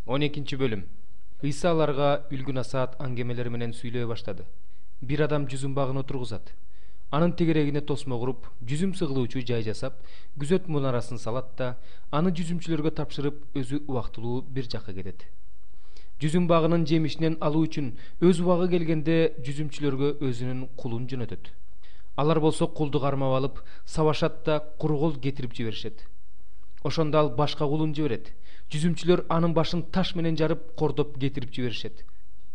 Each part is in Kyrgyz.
12 bölüm. Ыйса аларга үлгү насаат аңгемелери менен сүйлөй баштады. Бир адам жүзүм багын отургузат. Анын тегерегине тосмо куруп, жүзүм сыгылуучу жай жасап, күзөт мунарасын салат да, аны жүзүмчүлөргө тапшырып, өзү убактылуу бир жакка кетет. Жүзүм багынын жемишинен алуу үчүн өз убагы келгенде жүзүмчүлөргө өзүнүн кулун жөнөтөт. Алар болсо кулду кармап алып, сабашат да кургол кетирип жиберишет. Ошондо ал башка кулун жиберет. Жүзүмчүлөр анын башын таш менен жарып, кордоп кетирип жиберишет.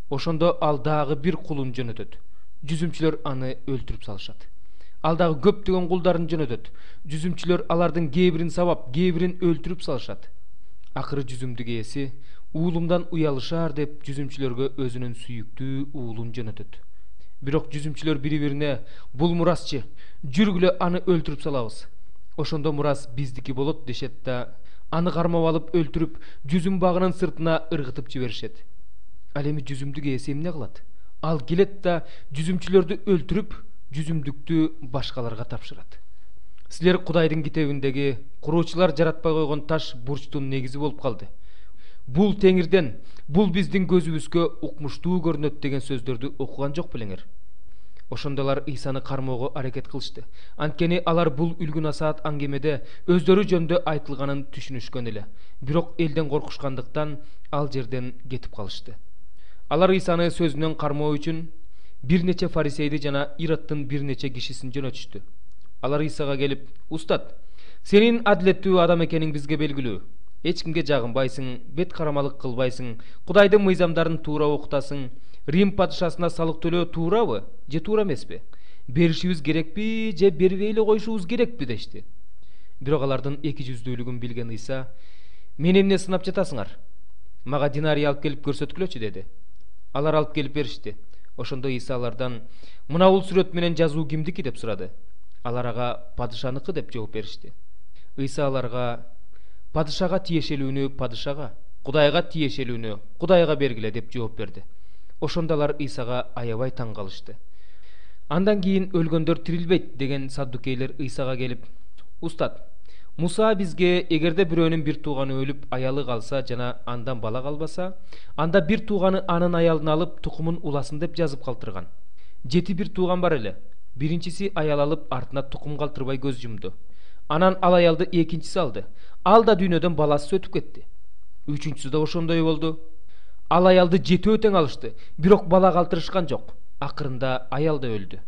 Ошондо ал дагы бир кулун жөнөтөт. Жүзүмчүлөр аны өлтүрүп салышат. Ал дагы көптөгөн кулдарын жөнөтөт. Жүзүмчүлөр алардын кээ бирин сабап, кээ бирин өлтүрүп салышат. Акыры жүзүмдүк ээси уулумдан уялышар деп жүзүмчүлөргө өзүнүн сүйүктүү уулун жөнөтөт. Бирок жүзүмчүлөр бири-бирине бул мурасчы, жүргүлө аны өлтүрүп салабыз. Ошондо мурас биздики болот дешет да, аны кармап алып өлтүрүп, жүзүм багынын сыртына ыргытып жиберишет. Ал эми жүзүмдүк ээси эмне кылат? Ал келет да жүзүмчүлөрдү өлтүрүп, жүзүмдүктү башкаларга тапшырат. Силер Кудайдын китебиндеги куруучулар жаратпай койгон таш бурчтун негизи болуп калды. Бул теңирден, бул биздин көзүбүзгө укмуштуу көрүнөт деген сөздөрдү окуган жок белеңер. Ошондолар Ыйсаны кармоого аракет кылышты. Анткени алар бул үлгү насаат аңгемеде өздөрү жөнүндө айтылганын түшүнүшкөн эле. Бирок элден коркушкандыктан ал жерден кетип калышты. Алар Ыйсаны сөзүнөн кармоо үчүн бир нече фарисейди жана Ироддун бир нече кишисин жөнөтүштү. Алар Ыйсага келип: "Устат, сенин адилеттүү адам экениң бизге белгилүү. Эч кимге жагынбайсың, бет карамалык кылбайсың, Кудайдын мыйзамдарын туура окутасың. Рим падышасына салык төлөө туурабы, же туура эмеспи? Беришибиз керекпи, же бербей эле коюшубуз керекпи?" дешти. Бирок алардын эки жүздүүлүгүн билген Ыйса: "Мени эмне сынап жатасыңар? Мага динарий алып келип көрсөткүлөчү" деди. Алар алып келип беришти. Ошондо Ыйса алардан: "Мына бул сүрөт менен жазуу кимдики?" деп сурады. Алар ага "Падышаныкы" деп жооп беришти. Ыйса аларга: "Падышага тиешелүүнү падышага, Кудайга тиешелүүнү Кудайга бергиле" деп жооп берди. Ошондо алар Ыйсага аябай таң калышты. Андан кийин өлгөндөр тирилбейт деген саддукейлер Ыйсага келип: "Устат, Муса бизге эгерде бирөөнүн бир тууганы өлүп, аялы калса жана андан бала калбаса, анда бир тууганы анын аялын алып, тукумун уласын деп жазып калтырган. 7 бир тууган бар эле. Биринчиси аял алып, артына тукум калтырбай көз жумду. Анан ал аялды экинчиси алды. Ал да дүйнөдөн баласыз өтүп кетти. Үчүнчүсү да ошондой болду. Ал аялды 7 тең алышты, бирок бала калтырышкан жок. Акырында аял да өлдү.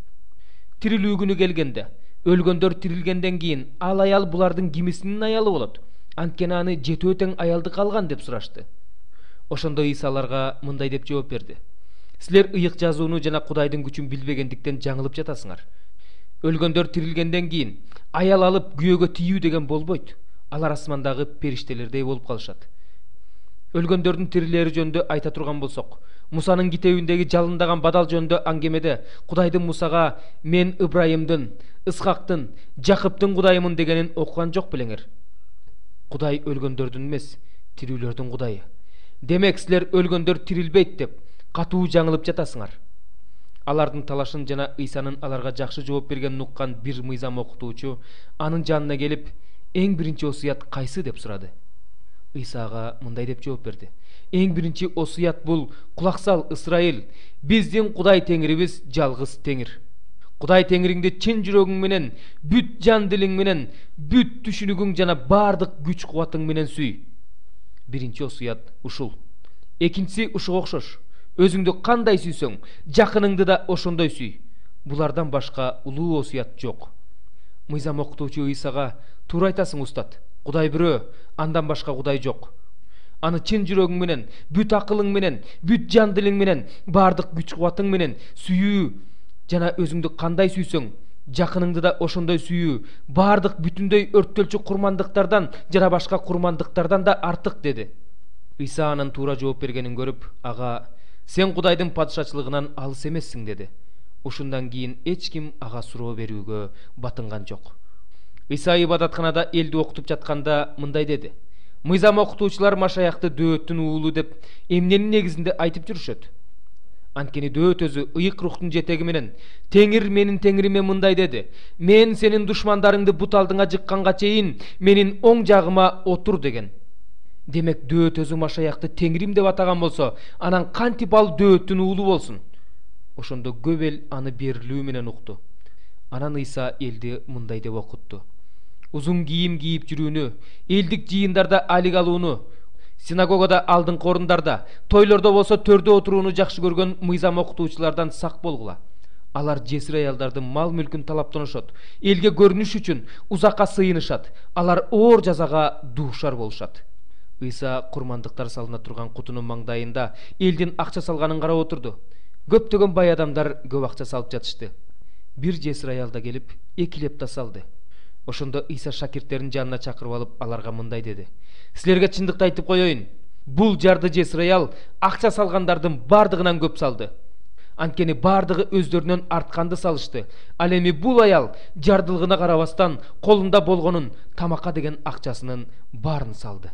Тирилүү күнү келгенде, өлгөндөр тирилгенден кийин ал аял булардын кимисинин аялы болот? Анткени аны 7 тең аялды калган" деп сурашты. Ошондо Ыйса аларга мындай деп жооп берди: "Силер ыйык жазууну жана Кудайдын күчүн билбегендиктен жаңылып жатасыңар. Өлгөндөр тирилгенден кийин аял алып күйөөгө тийүү деген болбойт. Алар асмандагы периштелердей болуп калышат. Өлгөндөрдүн тирилери жөнүндө айта турган болсок, Мусанын китебиндеги жалындаган бадал жөнүндө аңгемеде Кудайдын Мусага "Мен Ыбрайымдын, Ысхактын, Жакыптын Кудайымын" дегенин окуган жок белеңер. Кудай өлгөндөрдүн эмес, тирүүлөрдүн Кудайы. Демек силер өлгөндөр тирилбейт деп катуу жаңылып жатасыңар." Алардын талашын жана Ыйсанын аларга жакшы жооп бергенин уккан бир мыйзам окутуучу анын жанына келип: "Эң биринчи осуят кайсы?" деп сурады. Ыйсага мындай деп жооп берди: "Эң биринчи осуят бул: кулак сал, Ысрайыл, биздин Кудай Теңирибиз жалгыз Теңир. Кудай Теңириңди чын жүрөгүң менен, бүт жан дилиң менен, бүт түшүнүгүң жана бардык күч кубатың менен сүй." Биринчи осуят ушул. Экинчиси ушуга окшош: "Өзүңдү кандай сүйсөң, жакыныңды да ошондой сүй." Булардан башка улуу осуят жок. Мыйзам окутуучу Ыйсага: "Туура айтасың, устат. Кудай бирөө, андан башка Кудай жок. Аны чын жүрөгүң менен, бүт акылың менен, бүт жан дилиң менен, бардык күч кубатың менен сүйүү жана өзүңдү кандай сүйсөң, жакыныңды да ошондой сүйүү бардык бүтүндөй өрттөлчү курмандыктардан жана башка курмандыктардан да артык" деди. Ыйса анын туура жооп бергенин көрүп, ага: "Сен Кудайдын падышачылыгынан алыс эмессиң" деди. Ушундан кийин эч ким ага суроо берүүгө батынган жок. Ыйса ибадатканада элди окутуп жатканда мындай деди: "Мыйзам окутуучулар Машаякты Дөөттүн уулу деп эмненин негизинде айтып жүрүшөт? Анткени Дөөт өзү ыйык рухтун жетеги менен: Теңир менин Теңириме мындай деди: Мен сенин душмандарыңды бут алдыңа жыкканга чейин менин оң жагыма отур деген. Демек дөөт өзү Машаякты Теңирим деп атаган болсо, анан кантип ал дөөттүн уулу болсун? Ошондо көп эл аны берилүү менен укту. Анан Ыйса элди мындай деп окутту: узун кийим кийип жүрүүнү, элдик жыйындарда алик алууну, синагогада алдыңкы орундарда, тойлордо болсо төрдө отурууну жакшы көргөн мыйзам окутуучулардан сак болгула. Алар жесир аялдардын мал мүлкүн талаптанышат, элге көрүнүш үчүн узакка сыйынышат, алар оор жазага дуушар болушат. Ыйса курмандыктар салына турган кутунун маңдайында элдин акча салганын карап отурду. Көптөгөн бай адамдар көп акча салып жатышты. Бир жесир аял да келип, 2 лепта салды. Ошондо Ыйса шакирттерин жанына чакырып алып, аларга мындай деди: силерге чындыкты айтып коеюн, бул жарды жесир аял акча салгандардын бардыгынан көп салды. Анткени бардыгы өздөрүнөн артканды салышты. Ал эми бул аял жардылыгына карабастан колунда болгонун, тамакка деген акчасынын баарын салды.